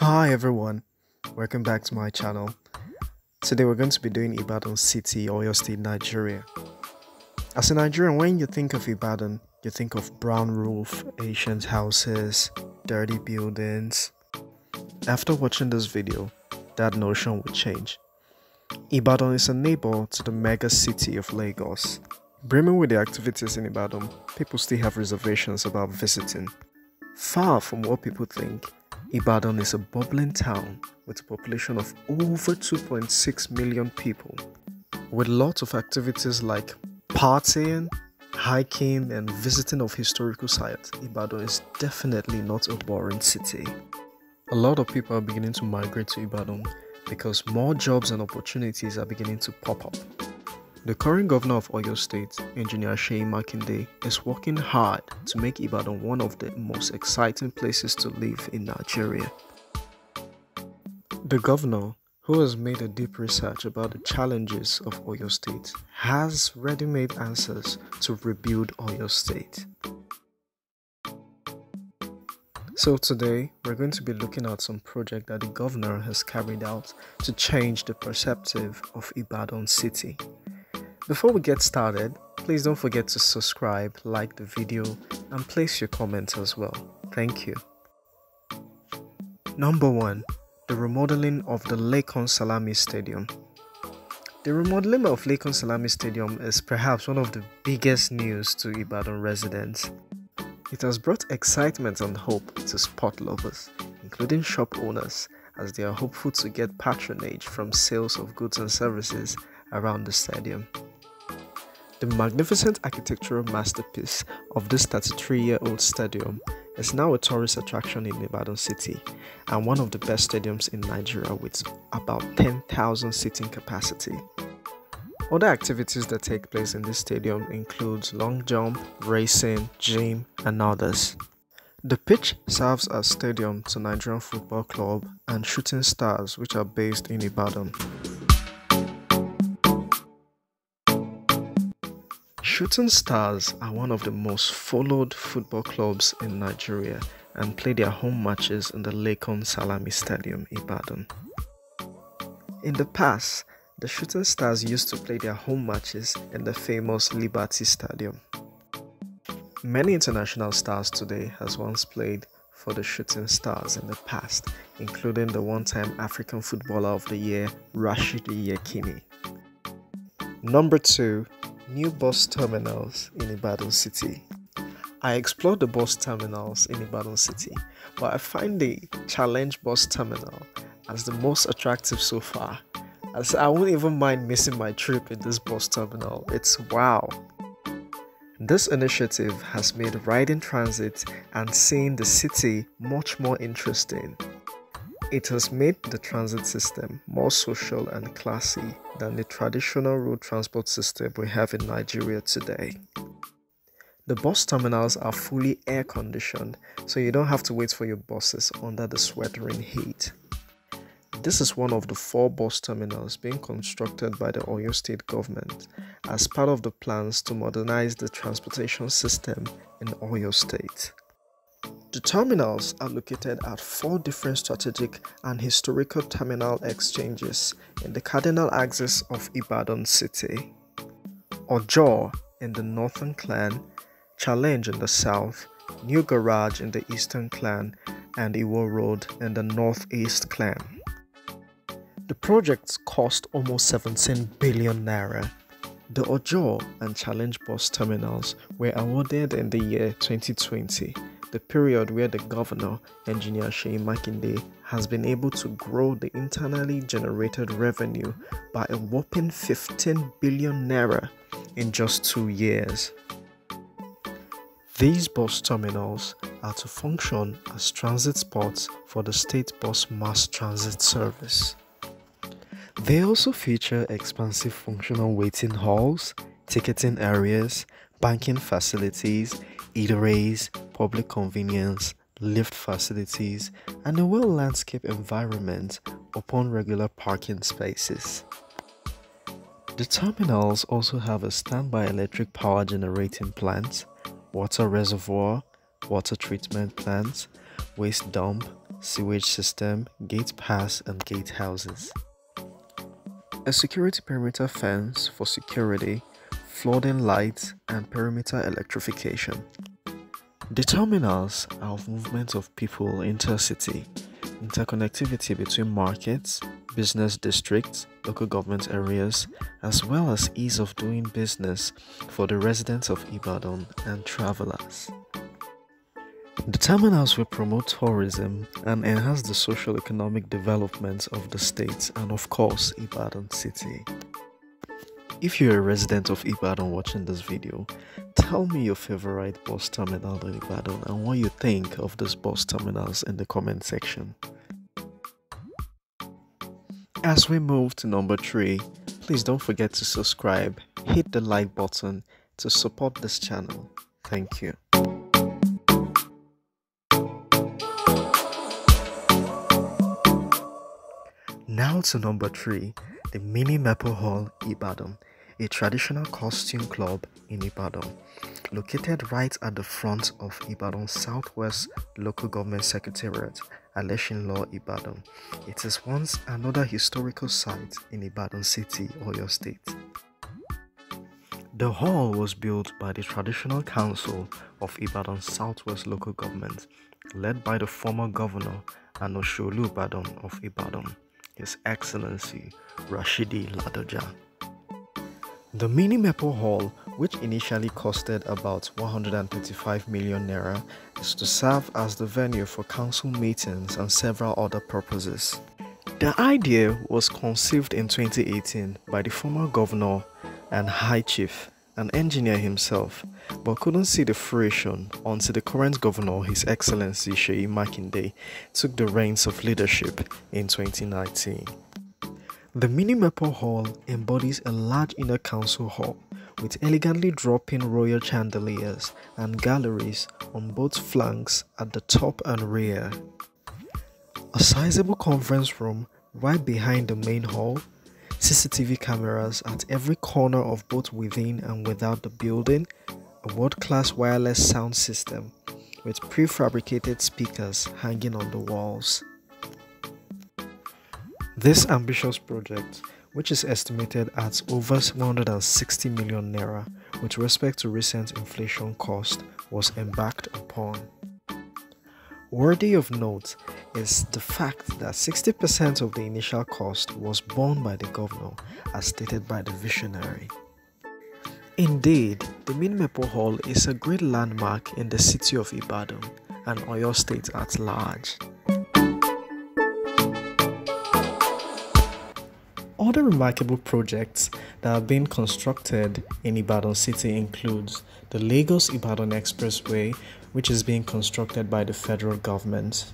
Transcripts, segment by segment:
Hi everyone, welcome back to my channel. Today we're going to be doing Ibadan City, Oyo State, Nigeria. As a Nigerian, when you think of Ibadan, you think of brown roof, ancient houses, dirty buildings. After watching this video, that notion will change. Ibadan is a neighbor to the mega city of Lagos. Brimming with the activities in Ibadan, people still have reservations about visiting. Far from what people think, Ibadan is a bubbling town with a population of over 2.6 million people. With lots of activities like partying, hiking, and visiting of historical sites, Ibadan is definitely not a boring city. A lot of people are beginning to migrate to Ibadan because more jobs and opportunities are beginning to pop up. The current governor of Oyo State, Engn Seyi Makinde, is working hard to make Ibadan one of the most exciting places to live in Nigeria. The governor, who has made a deep research about the challenges of Oyo State, has ready-made answers to rebuild Oyo State. So today, we're going to be looking at some project that the governor has carried out to change the perspective of Ibadan City. Before we get started, please don't forget to subscribe, like the video, and place your comments as well. Thank you. Number 1. The remodeling of the Salami Stadium. The remodeling of Salami Stadium is perhaps one of the biggest news to Ibadan residents. It has brought excitement and hope to sport lovers, including shop owners, as they are hopeful to get patronage from sales of goods and services around the stadium. The magnificent architectural masterpiece of this 33-year-old stadium is now a tourist attraction in Ibadan City and one of the best stadiums in Nigeria with about 10,000 seating capacity. Other activities that take place in this stadium include long jump, racing, gym, and others. The pitch serves as stadium to Nigerian Football Club and Shooting Stars, which are based in Ibadan. Shooting Stars are one of the most followed football clubs in Nigeria and play their home matches in the Salami Stadium, Ibadan. In the past, the Shooting Stars used to play their home matches in the famous Liberty Stadium. Many international stars today has once played for the Shooting Stars in the past, including the one-time African Footballer of the Year, Rashidi Yekini. Number 2. New bus terminals in Ibadan City. I explored the bus terminals in Ibadan City, but I find the Challenge bus terminal as the most attractive so far, as I won't even mind missing my trip in this bus terminal. It's wow! This initiative has made riding transit and seeing the city much more interesting. It has made the transit system more social and classy than the traditional road transport system we have in Nigeria today. The bus terminals are fully air-conditioned, so you don't have to wait for your buses under the sweltering heat. This is one of the 4 bus terminals being constructed by the Oyo State government as part of the plans to modernize the transportation system in Oyo State. The terminals are located at 4 different strategic and historical terminal exchanges in the cardinal axis of Ibadan City. Ojo in the northern clan, Challenge in the south, New Garage in the eastern clan, and Iwo Road in the northeast clan. The projects cost almost 17 billion naira. The Ojo and Challenge bus terminals were awarded in the year 2020. The period where the governor, Engn Seyi Makinde, has been able to grow the internally generated revenue by a whopping 15 billion naira in just 2 years. These bus terminals are to function as transit spots for the state bus mass transit service. They also feature expansive functional waiting halls, ticketing areas, banking facilities, eateries, public convenience, lift facilities, and a well-landscaped environment upon regular parking spaces. The terminals also have a standby electric power generating plant, water reservoir, water treatment plant, waste dump, sewage system, gate pass and gate houses. A security perimeter fence for security, flooding lights and perimeter electrification. The terminals are of movement of people intercity, interconnectivity between markets, business districts, local government areas, as well as ease of doing business for the residents of Ibadan and travelers. The terminals will promote tourism and enhance the socio-economic development of the state and of course Ibadan City. If you're a resident of Ibadan watching this video, tell me your favorite bus terminal in Ibadan and what you think of these bus terminals in the comment section. As we move to number 3, please don't forget to subscribe, hit the like button to support this channel. Thank you. Now to number 3, the Mini Maple Hall, Ibadan, a traditional costume club in Ibadan, located right at the front of Ibadan Southwest Local Government Secretariat, Aleshin Law, Ibadan. It is once another historical site in Ibadan City, Oyo State. The hall was built by the Traditional Council of Ibadan Southwest Local Government, led by the former governor Anosholu Ibadan of Ibadan, His Excellency Rashidi Ladoja. The Mini Maple Hall, which initially costed about 135 million naira, is to serve as the venue for council meetings and several other purposes. The idea was conceived in 2018 by the former governor and High Chief, an engineer himself, but couldn't see the fruition until the current governor, His Excellency Seyi Makinde, took the reins of leadership in 2019. The Mini Maple Hall embodies a large inner council hall with elegantly dropping royal chandeliers and galleries on both flanks at the top and rear. A sizable conference room right behind the main hall, CCTV cameras at every corner of both within and without the building, a world-class wireless sound system with prefabricated speakers hanging on the walls. This ambitious project, which is estimated at over 160 million naira with respect to recent inflation cost, was embarked upon. Worthy of note is the fact that 60% of the initial cost was borne by the governor, as stated by the visionary. Indeed, the Mini Maple Hall is a great landmark in the city of Ibadan and Oyo State at large. Other remarkable projects that have been constructed in Ibadan City includes the Lagos-Ibadan Expressway, which is being constructed by the federal government.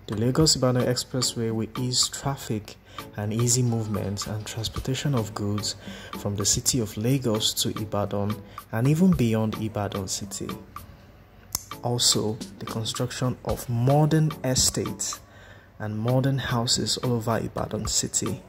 The Lagos-Ibadan Expressway will ease traffic and easy movement and transportation of goods from the city of Lagos to Ibadan and even beyond Ibadan City. Also, the construction of modern estates and modern houses all over Ibadan City.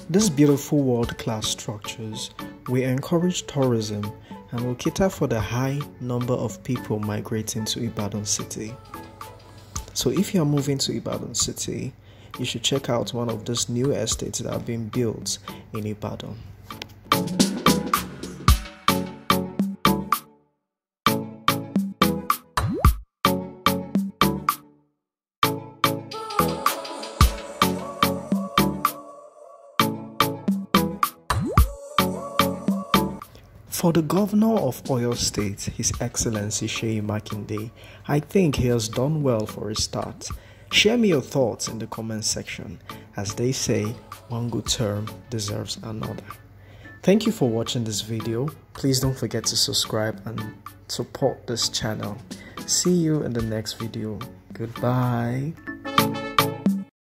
These beautiful world-class structures will encourage tourism and will cater for the high number of people migrating to Ibadan City. So if you are moving to Ibadan City, you should check out one of these new estates that are being built in Ibadan. For the governor of Oyo State, His Excellency Seyi Makinde, I think he has done well for a start. Share me your thoughts in the comment section. As they say, one good term deserves another. Thank you for watching this video. Please don't forget to subscribe and support this channel. See you in the next video. Goodbye.